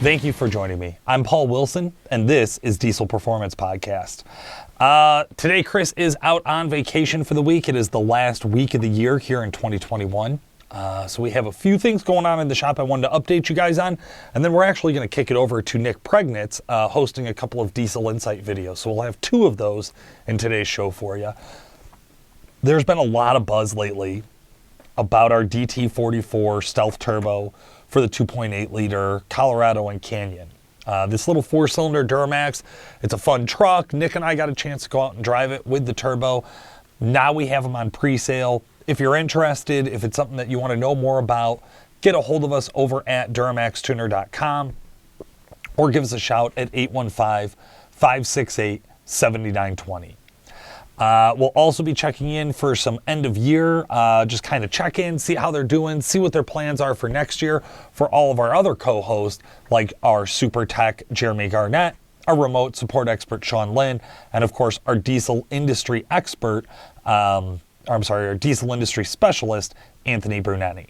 Thank you for joining me. I'm Paul Wilson, and this is Diesel Performance Podcast. Today, Chris is out on vacation for the week. It is the last week of the year here in 2021. So we have a few things going on in the shop I wanted to update you guys on, and then we're actually going to kick it over to Nick Pregnitz, hosting a couple of Diesel Insight videos. So we'll have two of those in today's show for you. There's been a lot of buzz lately about our DT44 Stealth Turbo for the 2.8 liter Colorado and Canyon. This little 4-cylinder Duramax, it's a fun truck. Nick and I got a chance to go out and drive it with the turbo. Now we have them on pre-sale. If you're interested, if it's something that you want to know more about, get a hold of us over at DuramaxTuner.com or give us a shout at 815-568-7920. We'll also be checking in for some end of year, just kind of check in, see how they're doing, see what their plans are for next year for all of our other co-hosts, like our super tech, Jeremy Garnett, our remote support expert, Shawn Lynn, and of course, our diesel industry expert, our diesel industry specialist, Anthony Bruneni.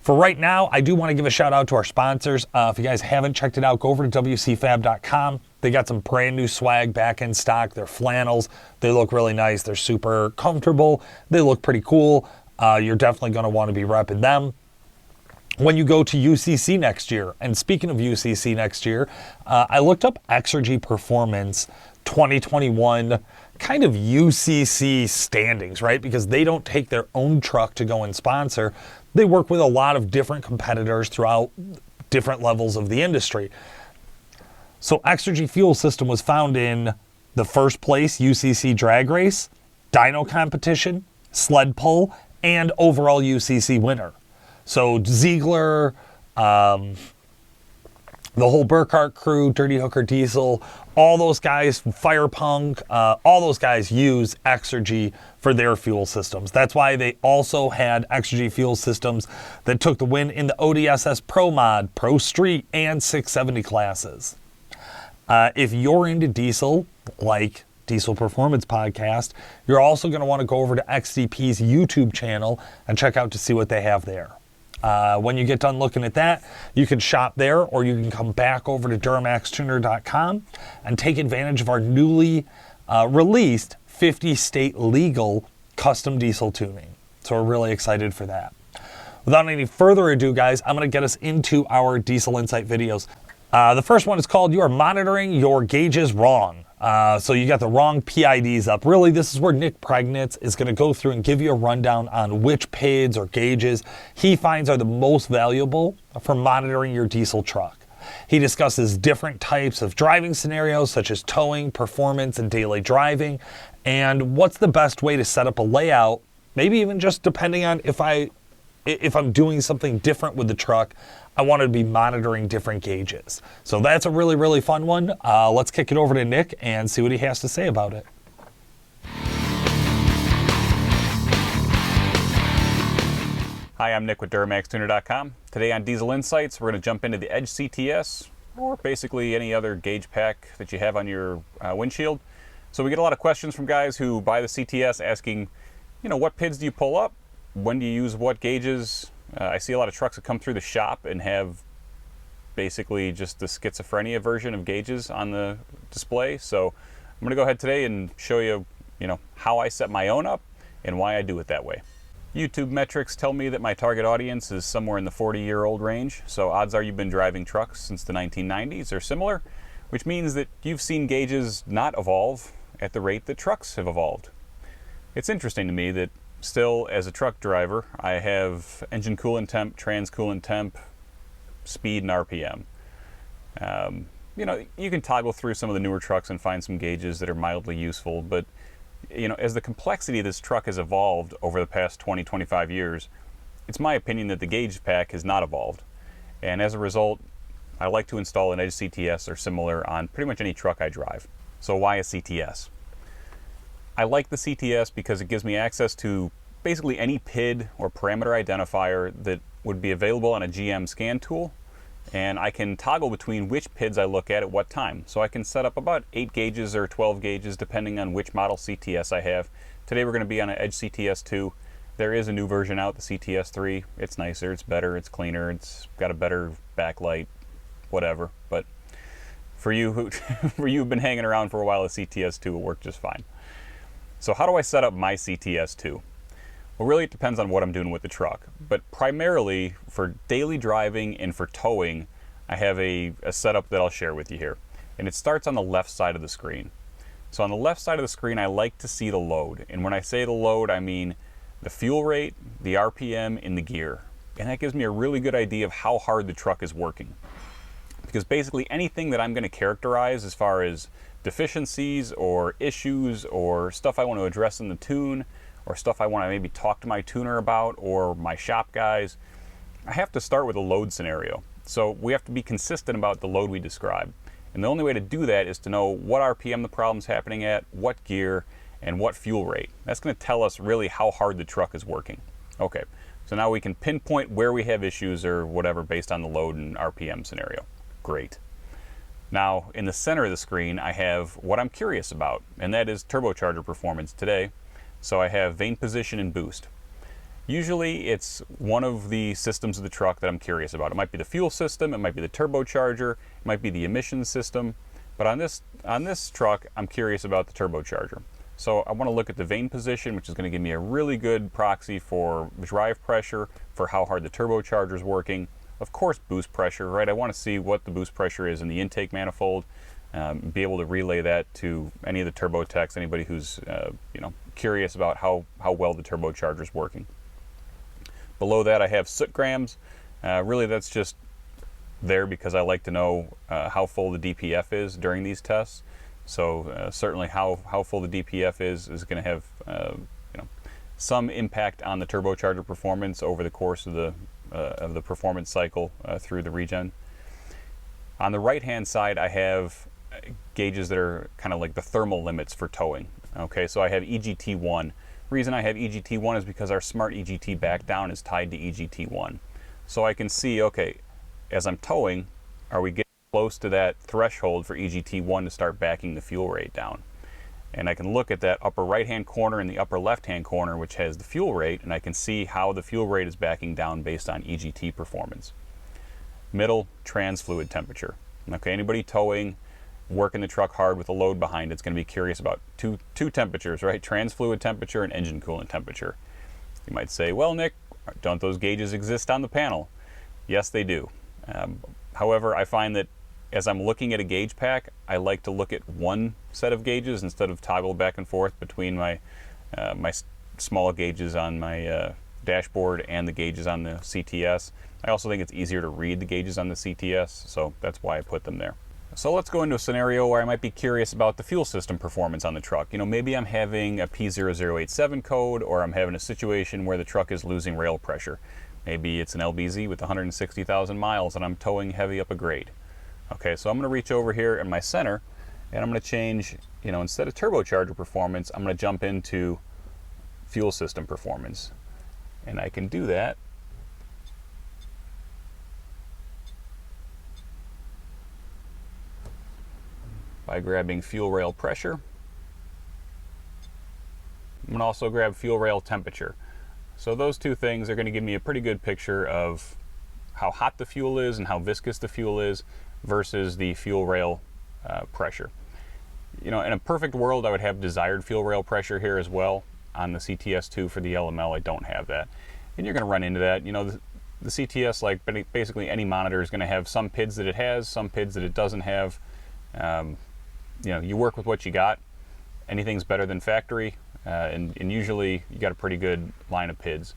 For right now, I do want to give a shout out to our sponsors. If you guys haven't checked it out, go over to WCFab.com. They got some brand new swag back in stock. They're flannels. They look really nice. They're super comfortable. They look pretty cool. You're definitely going to want to be repping them when you go to UCC next year. And speaking of UCC next year, I looked up Exergy Performance 2021 kind of UCC standings, right? Because they don't take their own truck to go and sponsor. They work with a lot of different competitors throughout different levels of the industry. So Exergy Fuel System was found in the first place UCC drag race, dyno competition, sled pull, and overall UCC winner. So Ziegler, the whole Burkhart crew, Dirty Hooker Diesel, all those guys, Firepunk, all those guys use Exergy for their fuel systems. That's why they also had Exergy fuel systems that took the win in the ODSS Pro Mod, Pro Street, and 670 classes. If you're into diesel, like Diesel Performance Podcast, you're also going to want to go over to XDP's YouTube channel and check out to see what they have there. When you get done looking at that, you can shop there, or you can come back over to DuramaxTuner.com and take advantage of our newly released 50-state legal custom diesel tuning. So we're really excited for that. Without any further ado, guys, I'm going to get us into our Diesel Insight videos. The first one is called You Are Monitoring Your Gauges Wrong. So you got the wrong PIDs up. Really, this is where Nick Pregnitz is going to go through and give you a rundown on which PIDs or gauges he finds are the most valuable for monitoring your diesel truck. He discusses different types of driving scenarios such as towing, performance, and daily driving, and what's the best way to set up a layout, maybe even just depending on if I'm doing something different with the truck, I want to be monitoring different gauges. So that's a really, really fun one. Let's kick it over to Nick and see what he has to say about it. Hi, I'm Nick with DuramaxTuner.com. Today on Diesel Insights, we're going to jump into the Edge CTS, or basically any other gauge pack that you have on your windshield. So we get a lot of questions from guys who buy the CTS asking, what PIDs do you pull up? When do you use what gauges? I see a lot of trucks that come through the shop and have basically just the schizophrenia version of gauges on the display. So I'm going to go ahead today and show you, how I set my own up and why I do it that way. YouTube metrics tell me that my target audience is somewhere in the 40-year-old range. So odds are you've been driving trucks since the 1990s or similar, which means that you've seen gauges not evolve at the rate that trucks have evolved. It's interesting to me that still, as a truck driver, I have engine coolant temp, trans coolant temp, speed, and RPM. You can toggle through some of the newer trucks and find some gauges that are mildly useful, but as the complexity of this truck has evolved over the past 20-25 years, it's my opinion that the gauge pack has not evolved. And as a result, I like to install an Edge CTS or similar on pretty much any truck I drive. So why a CTS? I like the CTS because it gives me access to basically any PID or parameter identifier that would be available on a GM scan tool, and I can toggle between which PIDs I look at what time. So I can set up about 8 gauges or 12 gauges depending on which model CTS I have. Today we're going to be on an Edge CTS2. There is a new version out, the CTS3. It's nicer, it's better, it's cleaner, it's got a better backlight, whatever. But for you for you who've been hanging around for a while, the CTS2 will work just fine. So how do I set up my CTS2? Well, really it depends on what I'm doing with the truck, but primarily for daily driving and for towing, I have a setup that I'll share with you here. And it starts on the left side of the screen. So on the left side of the screen, I like to see the load. And when I say the load, I mean the fuel rate, the RPM, and the gear. And that gives me a really good idea of how hard the truck is working. Because basically anything that I'm going to characterize as far as deficiencies or issues or stuff I want to address in the tune or stuff I want to maybe talk to my tuner about or my shop guys, I have to start with a load scenario. So we have to be consistent about the load we describe. And the only way to do that is to know what RPM the problem's happening at, what gear, and what fuel rate. That's going to tell us really how hard the truck is working. Okay, so now we can pinpoint where we have issues or whatever based on the load and RPM scenario. Great. Now, in the center of the screen, I have what I'm curious about, and that is turbocharger performance today. So I have vane position and boost. Usually it's one of the systems of the truck that I'm curious about. It might be the fuel system, it might be the turbocharger, it might be the emissions system, but on this truck, I'm curious about the turbocharger. So I want to look at the vane position, which is going to give me a really good proxy for drive pressure, for how hard the turbocharger is working. Of course, boost pressure, right? I want to see what the boost pressure is in the intake manifold, be able to relay that to any of the turbo techs, anybody who's curious about how well the turbocharger is working. Below that, I have soot grams. Really, that's just there because I like to know how full the DPF is during these tests. So certainly, how full the DPF is going to have some impact on the turbocharger performance over the course of the performance cycle through the regen. On the right-hand side, I have gauges that are kind of like the thermal limits for towing. Okay, so I have EGT1. Reason I have EGT1 is because our smart EGT back down is tied to EGT1. So I can see, okay, as I'm towing, are we getting close to that threshold for EGT1 to start backing the fuel rate down? And I can look at that upper right-hand corner and the upper left-hand corner, which has the fuel rate, and I can see how the fuel rate is backing down based on EGT performance. Middle, trans fluid temperature. Okay, anybody towing, working the truck hard with a load behind it's going to be curious about two temperatures, right? Trans fluid temperature and engine coolant temperature. You might say, well, Nick, don't those gauges exist on the panel? Yes, they do. However, I find that as I'm looking at a gauge pack, I like to look at one set of gauges instead of toggle back and forth between my small gauges on my dashboard and the gauges on the CTS. I also think it's easier to read the gauges on the CTS, so that's why I put them there. So let's go into a scenario where I might be curious about the fuel system performance on the truck. Maybe I'm having a P0087 code, or I'm having a situation where the truck is losing rail pressure. Maybe it's an LBZ with 160,000 miles and I'm towing heavy up a grade. Okay, so I'm going to reach over here in my center and I'm going to change, instead of turbocharger performance, I'm going to jump into fuel system performance. And I can do that by grabbing fuel rail pressure. I'm going to also grab fuel rail temperature. So those two things are going to give me a pretty good picture of how hot the fuel is and how viscous the fuel is versus the fuel rail pressure. In a perfect world, I would have desired fuel rail pressure here as well. On the CTS2 for the LML, I don't have that. And you're going to run into that. The CTS, like basically any monitor, is going to have some PIDs that it has, some PIDs that it doesn't have. You work with what you got. Anything's better than factory, and usually you got a pretty good line of PIDs.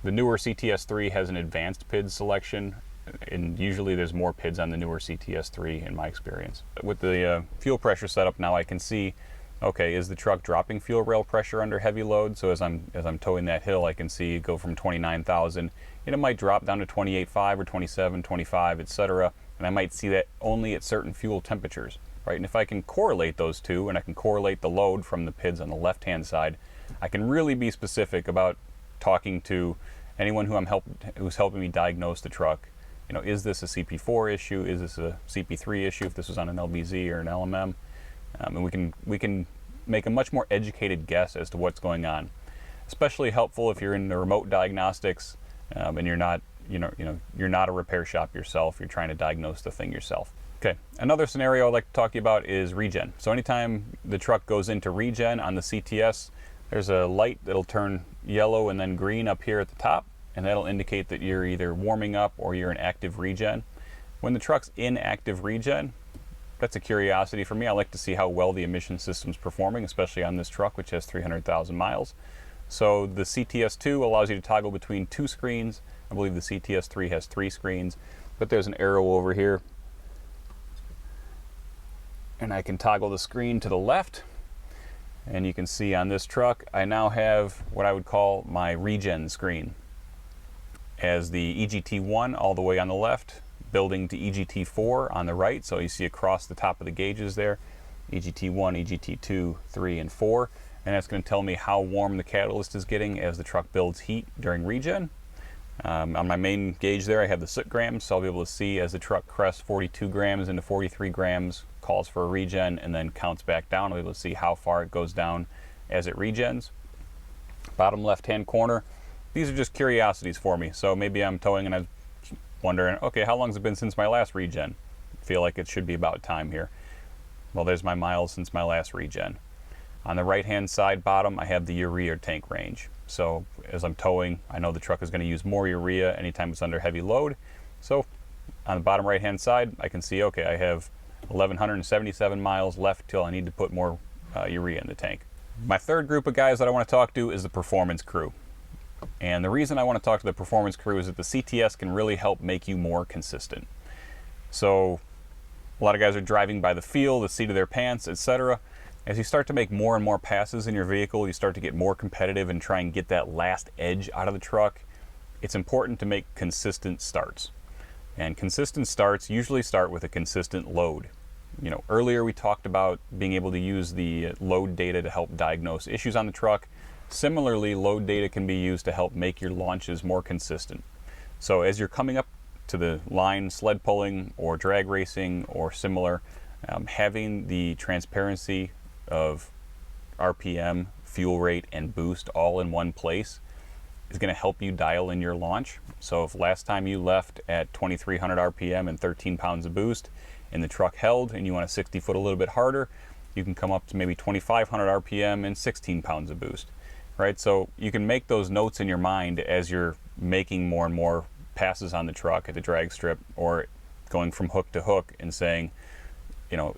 The newer CTS3 has an advanced PID selection, and usually there's more PIDs on the newer CTS3 in my experience. With the fuel pressure setup now, I can see, okay, is the truck dropping fuel rail pressure under heavy load? So as I'm towing that hill, I can see it go from 29,000, and it might drop down to 28.5 or 27, 25, etc. And I might see that only at certain fuel temperatures, right? And if I can correlate those two, and I can correlate the load from the PIDs on the left-hand side, I can really be specific about talking to anyone who's helping me diagnose the truck. Is this a CP4 issue? Is this a CP3 issue? If this was on an LBZ or an LMM, and we can make a much more educated guess as to what's going on. Especially helpful if you're in the remote diagnostics and you're not you're not a repair shop yourself. You're trying to diagnose the thing yourself. Okay, another scenario I'd like to talk to you about is regen. So anytime the truck goes into regen on the CTS, there's a light that'll turn yellow and then green up here at the top, and that'll indicate that you're either warming up or you're in active regen. When the truck's in active regen, that's a curiosity for me. I like to see how well the emission system's performing, especially on this truck, which has 300,000 miles. So the CTS2 allows you to toggle between 2 screens. I believe the CTS3 has 3 screens, but there's an arrow over here. And I can toggle the screen to the left, and you can see on this truck I now have what I would call my regen screen, as the EGT1 all the way on the left, building to EGT4 on the right. So you see across the top of the gauges there, EGT1, EGT2, 3, and 4, and that's going to tell me how warm the catalyst is getting as the truck builds heat during regen. On my main gauge there I have the soot grams, so I'll be able to see as the truck crests 42 grams into 43 grams, calls for a regen, and then counts back down. I'll be able to see how far it goes down as it regens. Bottom left hand corner, these are just curiosities for me. So maybe I'm towing and I'm wondering, okay, how long has it been since my last regen? Feel like it should be about time here. Well, there's my miles since my last regen. On the right hand side bottom I have the urea tank range. So as I'm towing, I know the truck is going to use more urea anytime it's under heavy load. So on the bottom right hand side I can see, okay, I have 1,177 miles left till I need to put more urea in the tank. My third group of guys that I want to talk to is the performance crew. And the reason I want to talk to the performance crew is that the CTS can really help make you more consistent. So a lot of guys are driving by the feel, the seat of their pants, etc. As you start to make more and more passes in your vehicle, you start to get more competitive and try and get that last edge out of the truck. It's important to make consistent starts. And consistent starts usually start with a consistent load. Earlier we talked about being able to use the load data to help diagnose issues on the truck. Similarly, load data can be used to help make your launches more consistent. So as you're coming up to the line sled pulling or drag racing or similar, having the transparency of RPM, fuel rate, and boost all in one place is going to help you dial in your launch. So if last time you left at 2,300 RPM and 13 pounds of boost and the truck held and you want to 60 foot a little bit harder, you can come up to maybe 2,500 RPM and 16 pounds of boost, right? So you can make those notes in your mind as you're making more and more passes on the truck at the drag strip or going from hook to hook and saying,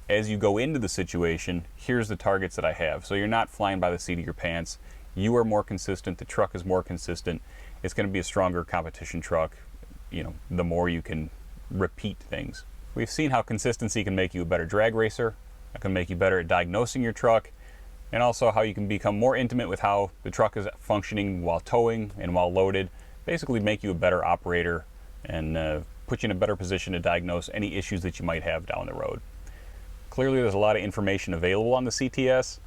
as you go into the situation, here's the targets that I have. So you're not flying by the seat of your pants. You are more consistent. The truck is more consistent. It's going to be a stronger competition truck, the more you can repeat things. We've seen how consistency can make you a better drag racer. It can make you better at diagnosing your truck, and also how you can become more intimate with how the truck is functioning while towing and while loaded. Basically make you a better operator and put you in a better position to diagnose any issues that you might have down the road. Clearly there's a lot of information available on the CTS.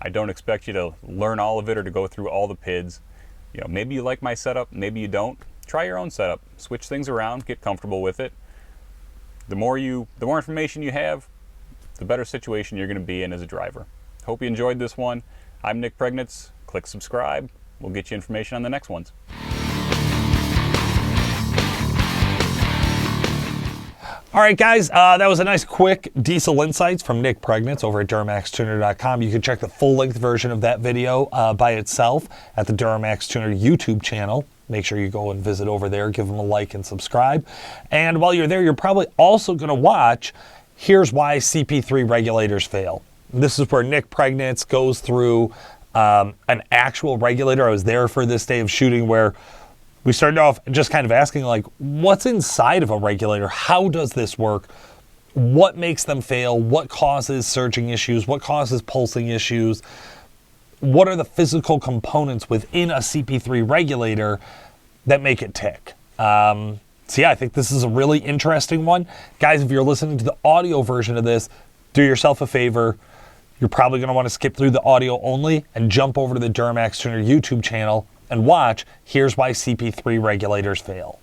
I don't expect you to learn all of it or to go through all the PIDs. Maybe you like my setup, maybe you don't. Try your own setup. Switch things around, get comfortable with it. The more information you have, the better situation you're going to be in as a driver. Hope you enjoyed this one. I'm Nick Pregnitz. Click subscribe. We'll get you information on the next ones. All right, guys, that was a nice quick diesel insights from Nick Pregnitz over at DuramaxTuner.com. You can check the full-length version of that video by itself at the Duramax Tuner YouTube channel. Make sure you go and visit over there, give them a like and subscribe. And while you're there, you're probably also going to watch Here's Why CP3 Regulators Fail. This is where Nick Pregnitz goes through an actual regulator. I was there for this day of shooting where we started off just kind of asking, like, what's inside of a regulator? How does this work? What makes them fail? What causes surging issues? What causes pulsing issues? What are the physical components within a CP3 regulator that make it tick? So yeah, I think this is a really interesting one. Guys, if you're listening to the audio version of this, do yourself a favor. You're probably going to want to skip through the audio only and jump over to the Duramax Tuner YouTube channel and watch Here's Why CP3 Regulators Fail.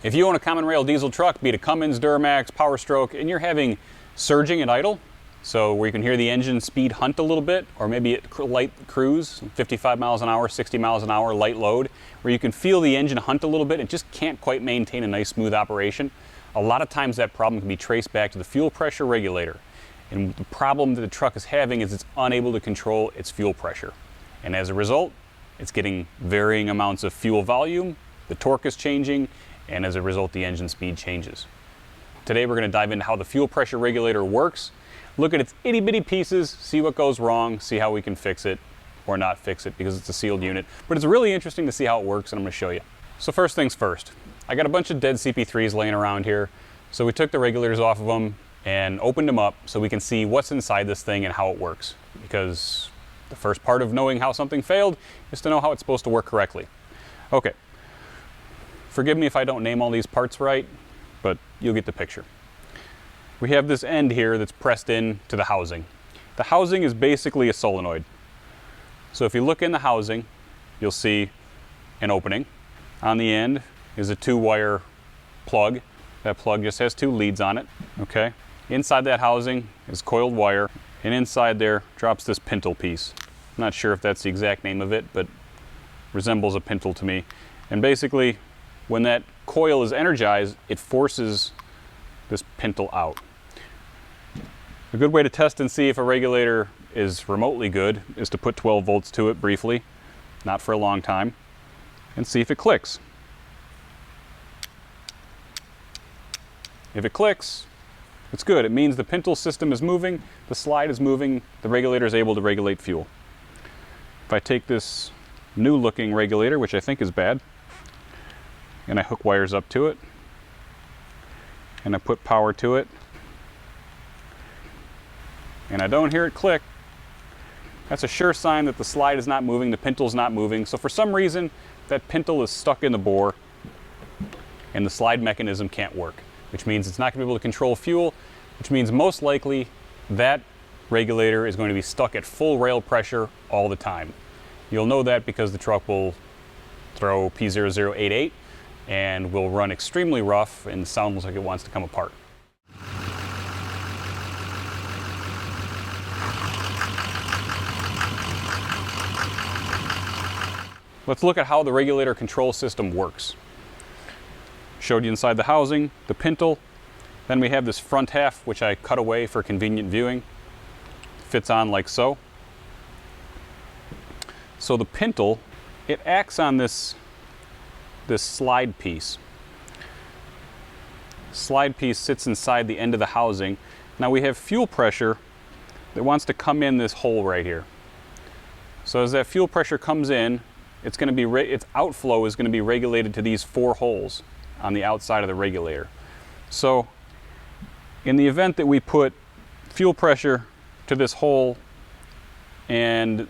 If you own a common rail diesel truck, be it a Cummins, Duramax, Power Stroke, and you're having surging and idle, So where you can hear the engine speed hunt a little bit, or maybe at light cruise, 55 miles an hour, 60 miles an hour, light load, where you can feel the engine hunt a little bit, it just can't quite maintain a nice smooth operation. A lot of times that problem can be traced back to the fuel pressure regulator. And the problem that the truck is having is it's unable to control its fuel pressure. And as a result, it's getting varying amounts of fuel volume, the torque is changing, and as a result, the engine speed changes. Today we're going to dive into how the fuel pressure regulator works, look at its itty bitty pieces, see what goes wrong, see how we can fix it or not fix it because it's a sealed unit. But it's really interesting to see how it works, and I'm going to show you. So first things first, I got a bunch of dead CP3s laying around here. So we took the regulators off of them and opened them up so we can see what's inside this thing and how it works. Because the first part of knowing how something failed is to know how it's supposed to work correctly. Okay, forgive me if I don't name all these parts right, but you'll get the picture. We have this end here that's pressed in to the housing. The housing is basically a solenoid. So if you look in the housing, you'll see an opening. On the end is a 2-wire plug. That plug just has 2 leads on it, okay? Inside that housing is coiled wire, and inside there drops this pintle piece. I'm not sure if that's the exact name of it, but resembles a pintle to me. And basically, when that coil is energized, it forces this pintle out. A good way to test and see if a regulator is remotely good is to put 12 volts to it briefly, not for a long time, and see if it clicks. If it clicks, it's good. It means the pintle system is moving, the slide is moving, the regulator is able to regulate fuel. If I take this new looking regulator, which I think is bad, and I hook wires up to it, and I put power to it, and I don't hear it click, that's a sure sign that the slide is not moving, the pintle is not moving. So for some reason, that pintle is stuck in the bore, and the slide mechanism can't work, which means it's not going to be able to control fuel, which means most likely that regulator is going to be stuck at full rail pressure all the time. You'll know that because the truck will throw P0088 and will run extremely rough and sounds like it wants to come apart. Let's look at how the regulator control system works. Showed you inside the housing, the pintle. Then we have this front half, which I cut away for convenient viewing. Fits on like so. So the pintle, it acts on this slide piece. Slide piece sits inside the end of the housing. Now we have fuel pressure that wants to come in this hole right here. So as that fuel pressure comes in, it's going to be its outflow is going to be regulated to these 4 holes on the outside of the regulator. So in the event that we put fuel pressure to this hole and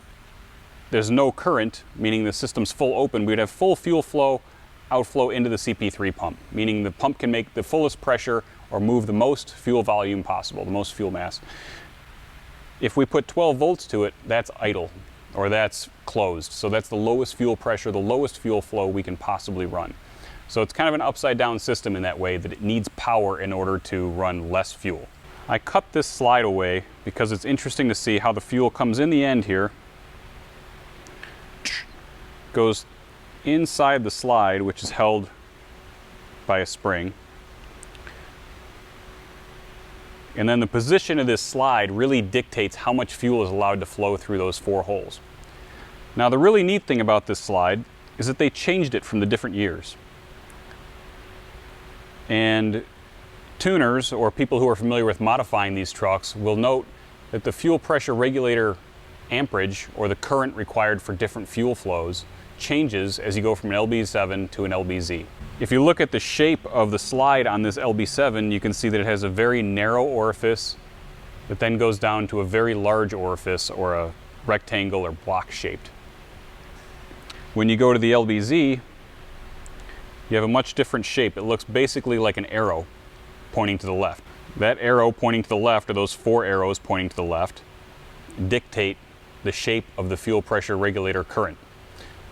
there's no current, meaning the system's full open, we'd have full fuel flow outflow into the CP3 pump, meaning the pump can make the fullest pressure or move the most fuel volume possible, the most fuel mass. If we put 12 volts to it, that's idle, or that's closed. So that's the lowest fuel pressure, the lowest fuel flow we can possibly run. So it's kind of an upside down system in that way that it needs power in order to run less fuel. I cut this slide away because it's interesting to see how the fuel comes in the end here, goes inside the slide, which is held by a spring. And then the position of this slide really dictates how much fuel is allowed to flow through those 4 holes. Now the really neat thing about this slide is that they changed it from the different years. And tuners or people who are familiar with modifying these trucks will note that the fuel pressure regulator amperage, or the current required for different fuel flows, changes as you go from an LB7 to an LBZ. If you look at the shape of the slide on this LB7, you can see that it has a very narrow orifice that then goes down to a very large orifice, or a rectangle or block shaped. When you go to the LBZ, you have a much different shape. It looks basically like an arrow pointing to the left. That arrow pointing to the left, or those 4 arrows pointing to the left, dictate the shape of the fuel pressure regulator current.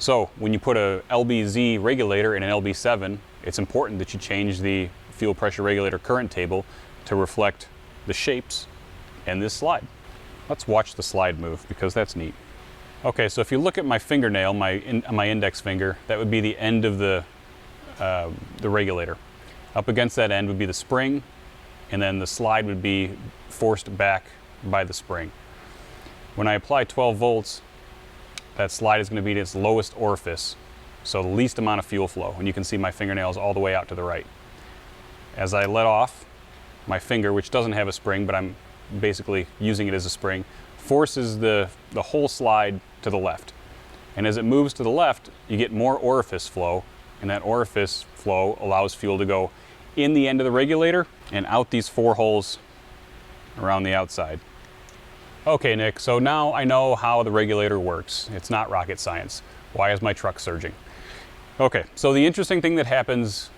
So when you put a LBZ regulator in an LB7, it's important that you change the fuel pressure regulator current table to reflect the shapes and this slide. Let's watch the slide move because that's neat. Okay, so if you look at my fingernail, my index finger, that would be the end of the regulator. Up against that end would be the spring, and then the slide would be forced back by the spring. When I apply 12 volts, that slide is going to be at its lowest orifice, so the least amount of fuel flow, and you can see my fingernails all the way out to the right. As I let off, my finger, which doesn't have a spring, but I'm basically using it as a spring, forces the whole slide to the left. And as it moves to the left, you get more orifice flow, and that orifice flow allows fuel to go in the end of the regulator and out these 4 holes around the outside. Okay, Nick, so now I know how the regulator works. It's not rocket science. Why is my truck surging? Okay, so the interesting thing that happens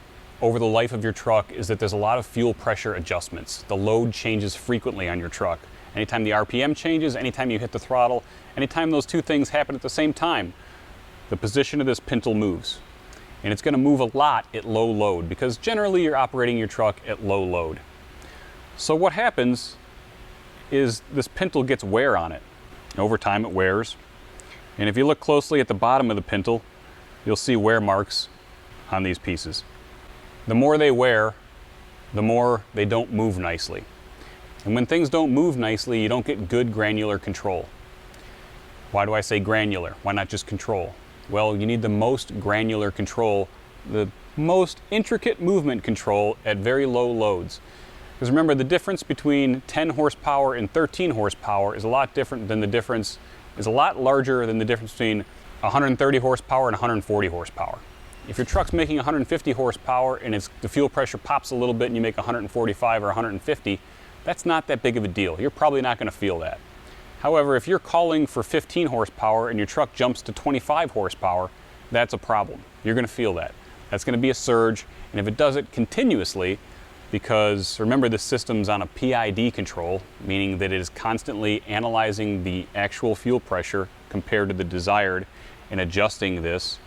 over the life of your truck is that there's a lot of fuel pressure adjustments. The load changes frequently on your truck. Anytime the RPM changes, anytime you hit the throttle, anytime those two things happen at the same time, the position of this pintle moves. And it's going to move a lot at low load because generally you're operating your truck at low load. So what happens is this pintle gets wear on it. Over time it wears. And if you look closely at the bottom of the pintle, you'll see wear marks on these pieces. The more they wear, the more they don't move nicely. And when things don't move nicely, you don't get good granular control. Why do I say granular? Why not just control? Well, you need the most granular control, the most intricate movement control at very low loads. Because remember, the difference between 10 horsepower and 13 horsepower is a lot different than the difference, is a lot larger than the difference between 130 horsepower and 140 horsepower. If your truck's making 150 horsepower and the fuel pressure pops a little bit and you make 145 or 150, that's not that big of a deal. You're probably not going to feel that. However, if you're calling for 15 horsepower and your truck jumps to 25 horsepower, that's a problem. You're going to feel that. That's going to be a surge, and if it does it continuously, because remember this system's on a PID control, meaning that it is constantly analyzing the actual fuel pressure compared to the desired and adjusting this.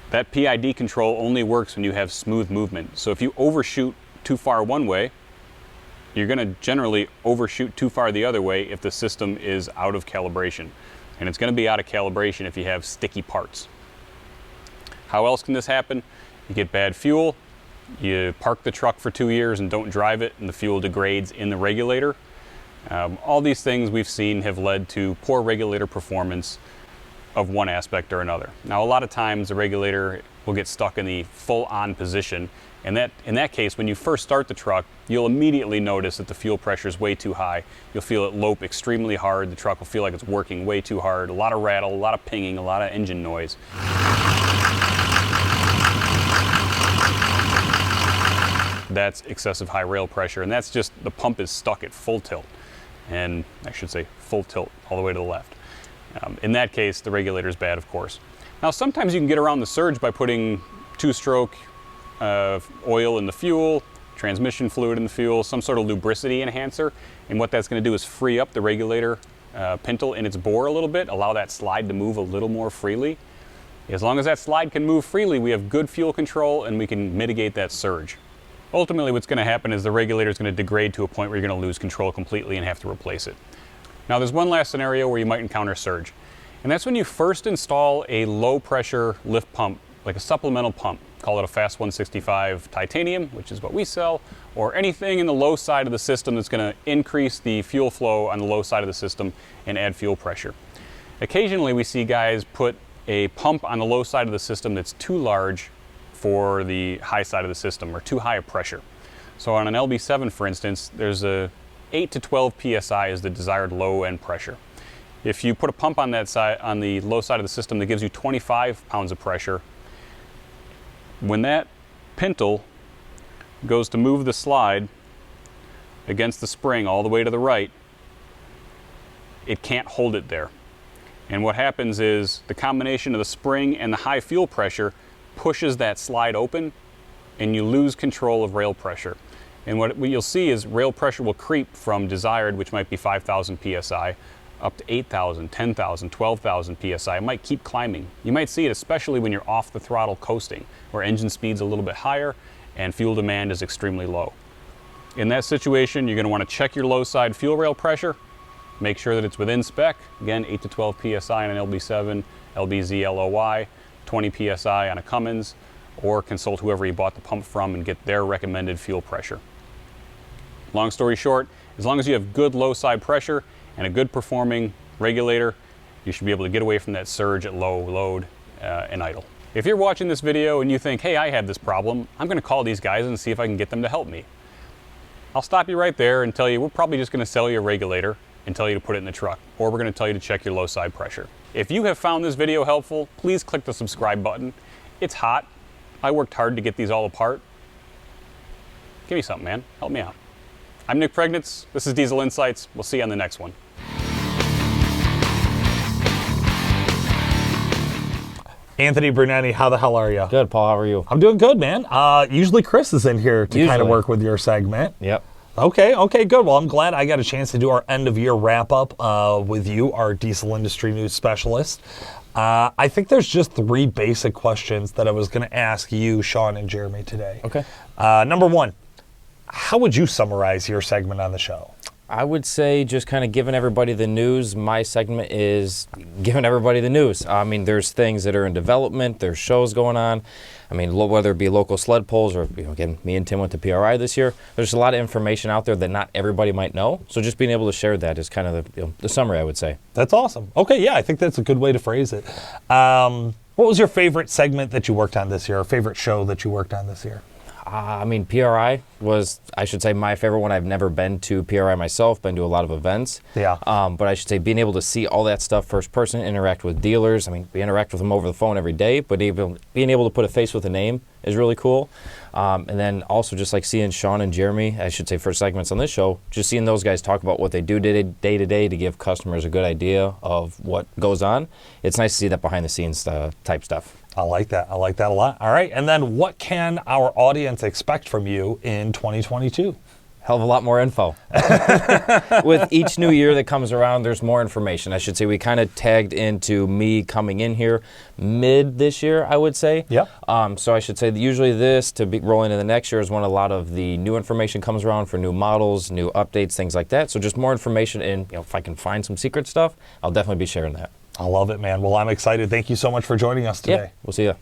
That PID control only works when you have smooth movement. So if you overshoot too far one way, you're going to generally overshoot too far the other way if the system is out of calibration. And it's going to be out of calibration if you have sticky parts. How else can this happen? You get bad fuel, you park the truck for 2 years and don't drive it, and the fuel degrades in the regulator. All these things we've seen have led to poor regulator performance of one aspect or another. Now, a lot of times the regulator will get stuck in the full on position, and in that case, when you first start the truck, you'll immediately notice that the fuel pressure is way too high. You'll feel it lope extremely hard. The truck will feel like it's working way too hard. A lot of rattle, a lot of pinging, a lot of engine noise. That's excessive high rail pressure, and that's just the pump is stuck at full tilt, and I should say full tilt all the way to the left. In that case, the regulator is bad, of course. Now, sometimes you can get around the surge by putting 2-stroke oil in the fuel, transmission fluid in the fuel, some sort of lubricity enhancer, and what that's going to do is free up the regulator pintle in its bore a little bit, allow that slide to move a little more freely. As long as that slide can move freely, we have good fuel control and we can mitigate that surge. Ultimately, what's going to happen is the regulator is going to degrade to a point where you're going to lose control completely and have to replace it. Now, there's one last scenario where you might encounter surge, and that's when you first install a low-pressure lift pump, like a supplemental pump. Call it a Fast 165 titanium, which is what we sell, or anything in the low side of the system that's going to increase the fuel flow on the low side of the system and add fuel pressure. Occasionally, we see guys put a pump on the low side of the system that's too large for the high side of the system, or too high a pressure. So on an LB7, for instance, there's a 8 to 12 psi is the desired low end pressure. If you put a pump on that side, on the low side of the system, that gives you 25 pounds of pressure. When that pintle goes to move the slide against the spring all the way to the right, it can't hold it there. And what happens is the combination of the spring and the high fuel pressure pushes that slide open, and you lose control of rail pressure. And what you'll see is rail pressure will creep from desired, which might be 5,000 psi, up to 8,000, 10,000, 12,000 psi. It might keep climbing. You might see it especially when you're off the throttle coasting, where engine speed's a little bit higher and fuel demand is extremely low. In that situation, you're going to want to check your low side fuel rail pressure, make sure that it's within spec. Again, 8 to 12 PSI on an LB7, LBZ LOY, 20 PSI on a Cummins, or consult whoever you bought the pump from and get their recommended fuel pressure. Long story short, as long as you have good low side pressure and a good performing regulator, you should be able to get away from that surge at low load and idle. If you're watching this video and you think, hey, I have this problem, I'm going to call these guys and see if I can get them to help me. I'll stop you right there and tell you we're probably just going to sell you a regulator and tell you to put it in the truck, or we're going to tell you to check your low side pressure. If you have found this video helpful, please click the subscribe button. It's hot. I worked hard to get these all apart. Give me something, man. Help me out. I'm Nick Pregnitz. This is Diesel Insights. We'll see you on the next one. Anthony Bruneni, how the hell are you? Good, Paul. How are you? I'm doing good, man. Usually Chris is in here to kind of work with your segment. Yep. Okay, good. Well, I'm glad I got a chance to do our end of year wrap up with you, our diesel industry news specialist. I think there's just 3 basic questions that I was going to ask you, Shawn and Jeremy today. Okay. Number 1, how would you summarize your segment on the show? I would say just kind of giving everybody the news. My segment is giving everybody the news. I mean, there's things that are in development. There's shows going on. I mean, whether it be local sled pulls or, again, me and Tim went to PRI this year. There's a lot of information out there that not everybody might know. So just being able to share that is kind of the summary, I would say. That's awesome. Okay, yeah, I think that's a good way to phrase it. What was your favorite segment that you worked on this year, or favorite show that you worked on this year? I mean, PRI was, I should say, my favorite one. I've never been to PRI myself, been to a lot of events. Yeah. But I should say being able to see all that stuff first person, interact with dealers. I mean, we interact with them over the phone every day, but even being able to put a face with a name is really cool. And then also just like seeing Shawn and Jeremy, I should say first segments on this show, just seeing those guys talk about what they do day to day to give customers a good idea of what goes on. It's nice to see that behind the scenes type stuff. I like that. I like that a lot. All right. And then what can our audience expect from you in 2022? Hell of a lot more info. With each new year that comes around, there's more information. I should say we kind of tagged into me coming in here mid this year, I would say. Yep. So I should say that usually this to be rolling into the next year is when a lot of the new information comes around for new models, new updates, things like that. So just more information, and if I can find some secret stuff, I'll definitely be sharing that. I love it, man. Well, I'm excited. Thank you so much for joining us today. Yeah, we'll see you.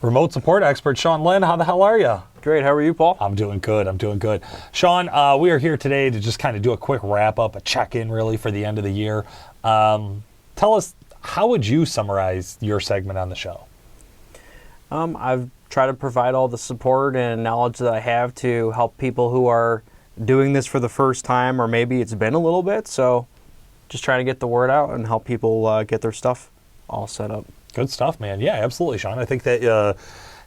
Remote support expert Shawn Lynn, how the hell are you? Great. How are you, Paul? I'm doing good. Shawn, we are here today to just kind of do a quick wrap up, a check-in really for the end of the year. Tell us, how would you summarize your segment on the show? I've tried to provide all the support and knowledge that I have to help people who are doing this for the first time, or maybe it's been a little bit. So just trying to get the word out and help people get their stuff all set up. Good stuff, man. Yeah, absolutely, Shawn. I think that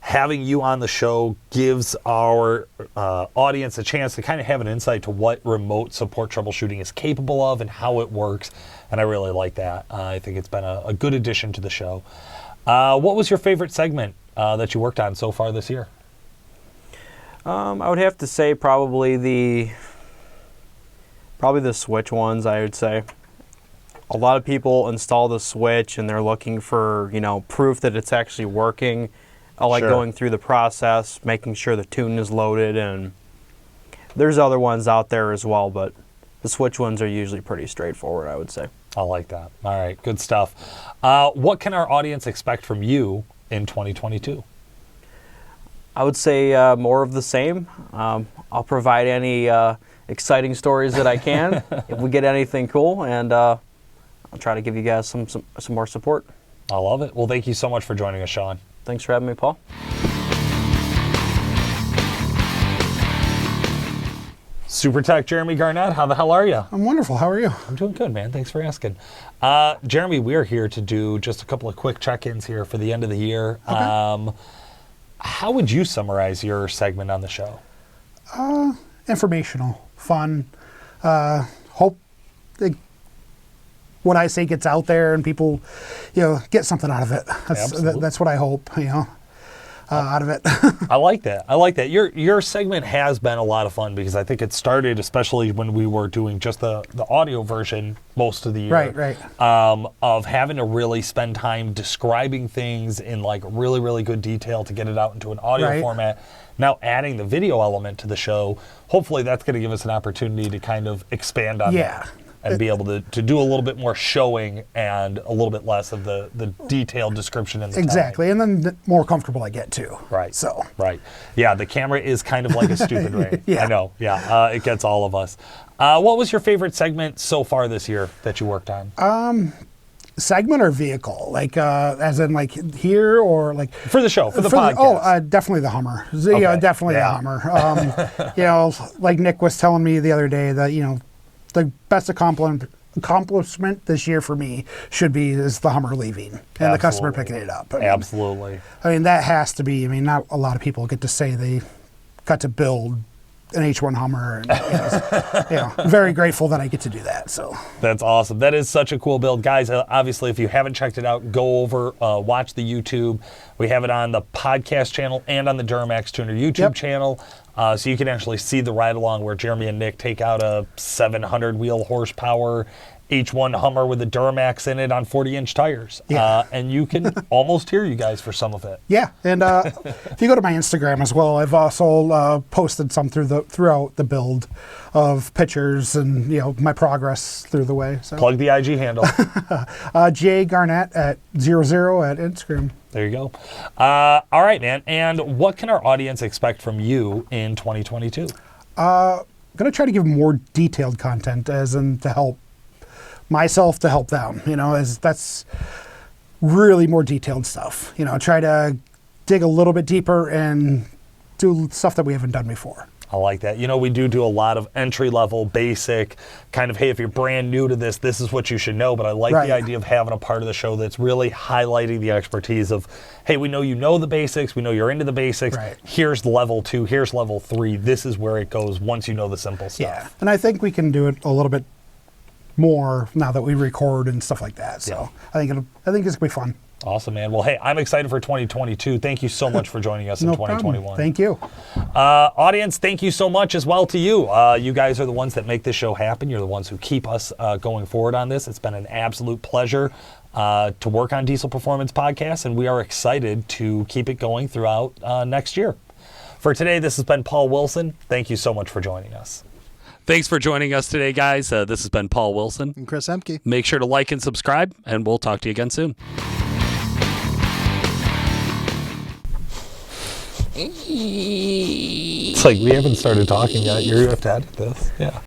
having you on the show gives our audience a chance to kind of have an insight to what remote support troubleshooting is capable of and how it works. And I really like that. I think it's been a good addition to the show. What was your favorite segment that you worked on so far this year? I would have to say probably the switch ones, I would say. A lot of people install the switch and they're looking for, proof that it's actually working. I like going through the process, making sure the tune is loaded, and there's other ones out there as well, but the switch ones are usually pretty straightforward, I would say. I like that. All right, good stuff. What can our audience expect from you in 2022? I would say more of the same. I'll provide any exciting stories that I can if we get anything cool, and I'll try to give you guys some more support. I love it. Well, thank you so much for joining us, Shawn. Thanks for having me, Paul. Super Tech Jeremy Garnett, how the hell are you? I'm wonderful. How are you? I'm doing good, man. Thanks for asking. Jeremy, we're here to do just a couple of quick check-ins here for the end of the year. Okay. How would you summarize your segment on the show? Informational, fun. Hope what I say gets out there and people, get something out of it. That's what I hope. out of it. I like that. I like that. Your segment has been a lot of fun because I think it started, especially when we were doing just the audio version most of the year. Right. Of having to really spend time describing things in like really, really good detail to get it out into an audio Right. format. Now adding the video element to the show, hopefully that's going to give us an opportunity to kind of expand on Yeah. that and be able to do a little bit more showing and a little bit less of the detailed description in the Exactly. And then the more comfortable I get too. Right. So. Right. Yeah, the camera is kind of like a stupid ring. Yeah. I know. Yeah, it gets all of us. What was your favorite segment so far this year that you worked on? Segment or vehicle? Like, as in like here or like. For the show, for the podcast. Definitely the Hummer. Okay. Yeah, definitely Yeah. the Hummer. You know, like Nick was telling me the other day that, you know, the best accomplishment this year for me is the Hummer leaving and the customer Absolutely. picking it up. I mean, Absolutely. I mean, that has to be, I mean, not a lot of people get to say they got to build an H1 Hummer. And, you know, very grateful that I get to do that. So That's awesome. That is such a cool build. Guys, obviously, if you haven't checked it out, go over, watch the YouTube. We have it on the podcast channel and on the Duramax Tuner YouTube Yep. channel. So you can actually see the ride along where Jeremy and Nick take out a 700 wheel horsepower H1 Hummer with a Duramax in it on 40-inch tires. Yeah. And you can almost hear you guys for some of it. yeah, and if you go to my Instagram as well, I've also posted some throughout the build of pictures and, you know, my progress through the way. So Plug the IG handle. J Garnett at 00 at Instagram. There you go. All right, man. And what can our audience expect from you in 2022? I'm gonna try to give more detailed content, as in to help myself to help them. You know, as that's really more detailed stuff. You know, try to dig a little bit deeper and do stuff that we haven't done before. I like that. You know, we do a lot of entry-level, basic, kind of, hey, if you're brand new to this, this is what you should know. But I like Right. the idea of having a part of the show that's really highlighting the expertise of, hey, we know you know the basics. We know you're into the basics. Right. Here's level 2. Here's level 3. This is where it goes once you know the simple stuff. Yeah, and I think we can do it a little bit more now that we record and stuff like that. So I think it's gonna be fun. Awesome, man. Well, hey, I'm excited for 2022. Thank you so much for joining us in No 2021. problem. Thank you. Audience, thank you so much as well to you. You guys are the ones that make this show happen. You're the ones who keep us going forward on this. It's been an absolute pleasure to work on Diesel Performance Podcast, and we are excited to keep it going throughout next year. For today, this has been Paul Wilson. Thank you so much for joining us. Thanks for joining us today, guys. This has been Paul Wilson. And Chris Emke. Make sure to like and subscribe, and we'll talk to you again soon. It's like we haven't started talking yet. You have to edit this. Yeah.